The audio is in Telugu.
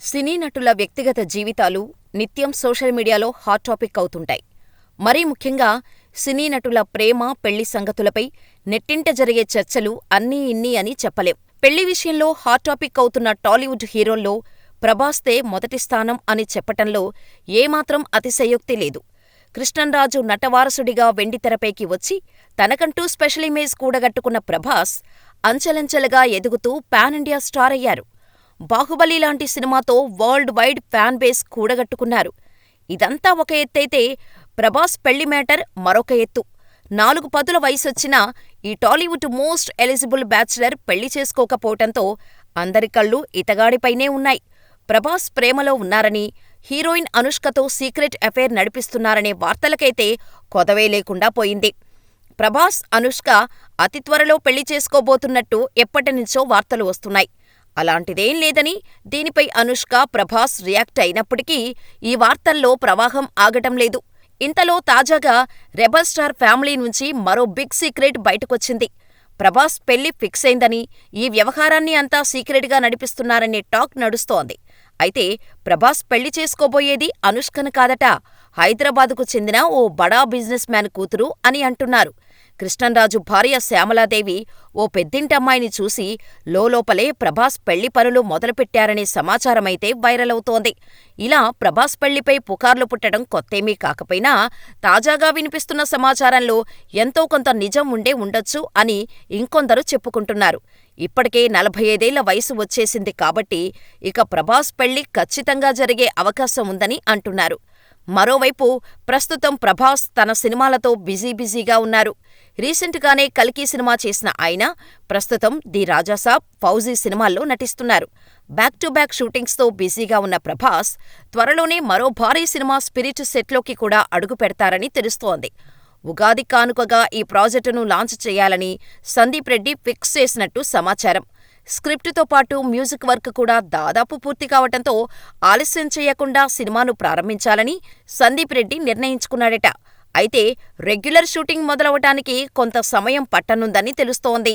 సినీ నటుల వ్యక్తిగత జీవితాలు నిత్యం సోషల్ మీడియాలో హాట్ టాపిక్ అవుతుంటాయి. మరీ ముఖ్యంగా సినీ నటుల ప్రేమ, పెళ్లి సంగతులపై నెట్టింట జరిగే చర్చలు అన్నీ ఇన్నీ అని చెప్పలేం. పెళ్లి విషయంలో హాట్ టాపిక్ అవుతున్న టాలీవుడ్ హీరోల్లో ప్రభాస్దే మొదటి స్థానం అని చెప్పటంలో ఏమాత్రం అతిశయోక్తి లేదు. కృష్ణంరాజు నటవారసుడిగా వెండితెరపైకి వచ్చి తనకంటూ స్పెషల్ ఇమేజ్ కూడగట్టుకున్న ప్రభాస్ అంచెలంచెలుగా ఎదుగుతూ పాన్ ఇండియా స్టార్ అయ్యారు. బాహుబలి లాంటి సినిమాతో వరల్డ్ వైడ్ ఫ్యాన్ బేస్ కూడగట్టుకున్నారు. ఇదంతా ఒక ఎత్తైతే ప్రభాస్ పెళ్లి మేటర్ మరొక ఎత్తు. 4 పదుల వయసొచ్చినా ఈ టాలీవుడ్ మోస్ట్ ఎలిజిబుల్ బ్యాచ్లర్ పెళ్లి చేసుకోకపోవటంతో అందరి కళ్ళు ఇతగాడిపైనే ఉన్నాయి. ప్రభాస్ ప్రేమలో ఉన్నారని, హీరోయిన్ అనుష్కతో సీక్రెట్ అఫైర్ నడిపిస్తున్నారనే వార్తలకైతే కొదవే లేకుండా పోయింది. ప్రభాస్, అనుష్క అతి త్వరలో పెళ్లి చేసుకోబోతున్నట్టు ఎప్పటినుంచో వార్తలు వస్తున్నాయి. అలాంటిదేం లేదని దీనిపై అనుష్క, ప్రభాస్ రియాక్ట్ అయినప్పటికీ ఈ వార్తల్లో ప్రవాహం ఆగటం లేదు. ఇంతలో తాజాగా రెబల్ స్టార్ ఫ్యామిలీ నుంచి మరో బిగ్ సీక్రెట్ బయటకొచ్చింది. ప్రభాస్ పెళ్లి ఫిక్స్ అయిందని, ఈ వ్యవహారాన్ని అంతా సీక్రెట్గా నడిపిస్తున్నారనే టాక్ నడుస్తోంది. అయితే ప్రభాస్ పెళ్లి చేసుకోబోయేది అనుష్కను కాదట, హైదరాబాదుకు చెందిన ఓ బడా బిజినెస్ మ్యాన్ కూతురు అని అంటున్నారు. కృష్ణంరాజు భార్య శ్యామలాదేవి ఓ పెద్దింటమ్మాయిని చూసి లోలోపలే ప్రభాస్ పెళ్లి పనులు మొదలుపెట్టారనే సమాచారమైతే వైరల్ అవుతోంది. ఇలా ప్రభాస్ పెళ్లిపై పుకార్లు పుట్టడం కొత్తేమీ కాకపోయినా తాజాగా వినిపిస్తున్న సమాచారంలో ఎంతో కొంత నిజం ఉండే ఉండొచ్చు అని ఇంకొందరు చెప్పుకుంటున్నారు. ఇప్పటికే 45 వయసు వచ్చేసింది కాబట్టి ఇక ప్రభాస్ పెళ్లి ఖచ్చితంగా జరిగే అవకాశం ఉందని అంటున్నారు. మరోవైపు ప్రస్తుతం ప్రభాస్ తన సినిమాలతో బిజీగా ఉన్నారు. రీసెంట్గానే కల్కి సినిమా చేసిన ఆయన ప్రస్తుతం ది రాజాసాబ్, ఫౌజీ సినిమాల్లో నటిస్తున్నారు. బ్యాక్ టు బ్యాక్ షూటింగ్స్తో బిజీగా ఉన్న ప్రభాస్ త్వరలోనే మరో భారీ సినిమా స్పిరిట్ సెట్లోకి కూడా అడుగు పెడతారని తెలుస్తోంది. ఉగాది కానుకగా ఈ ప్రాజెక్టును లాంచ్ చేయాలని సందీప్ రెడ్డి ఫిక్స్ చేసినట్టు సమాచారం. స్క్రిప్టుతో పాటు మ్యూజిక్ వర్క్ కూడా దాదాపు పూర్తి కావటంతో ఆలస్యం చేయకుండా సినిమాను ప్రారంభించాలని సందీప్ రెడ్డి నిర్ణయించుకున్నాడట. అయితే రెగ్యులర్ షూటింగ్ మొదలవటానికి కొంత సమయం పట్టనుందని తెలుస్తోంది.